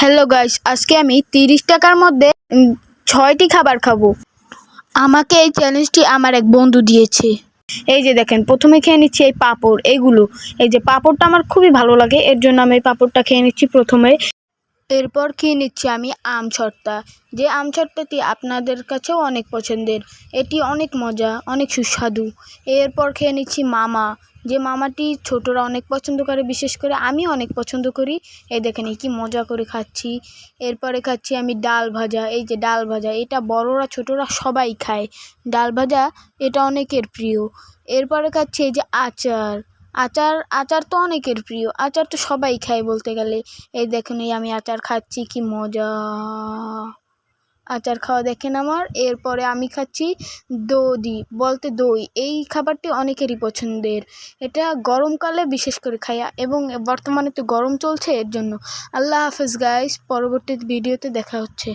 Hello guys, আজকে আমি 30 টাকার মধ্যে 6টি খাবার খাবো। আমাকে এই চ্যালেঞ্জটি আমার এক বন্ধু দিয়েছে। এই যে দেখেন, প্রথমে খেয়ে নিচ্ছি এই পাঁপড়। এই যে পাঁপড়টা আমার খুবই ভালো লাগে, এর জন্য আমি এই পাঁপড়টা খেয়ে নিচ্ছি প্রথমে। এরপর খেয়ে নিচ্ছি আমি আম ছড়টা। যে আম ছড়টাটি আপনাদের কাছেও অনেক পছন্দের, এটি অনেক মজা, অনেক সুস্বাদু। এরপর খেয়ে নিচ্ছি মামা। যে মামাটি ছোটরা অনেক পছন্দ করে, বিশেষ করে আমি অনেক পছন্দ করি। এই দেখেন কি মজা করে খাচ্ছি। এরপরে খাচ্ছি আমি ডাল ভাজা। এই যে ডাল ভাজা, এটা বড়রা ছোটরা সবাই খায়। ডাল ভাজা এটা অনেকের প্রিয়। এরপরে খাচ্ছি এই যে আচার। আচার তো অনেকের প্রিয়, আচার তো সবাই খায় বলতে গেলে। এই দেখুন, আমি আচার খাচ্ছি, কি মজা আচার খাওয়া দেখেন আমার। এরপরে আমি খাচ্ছি দই। এই খাবারটি অনেকেরই পছন্দের, এটা গরমকালে বিশেষ করে খাই, এবং বর্তমানে তো গরম চলছে, এর জন্য। আল্লাহ হাফেজ গাইস, পরবর্তী ভিডিওতে দেখা হচ্ছে।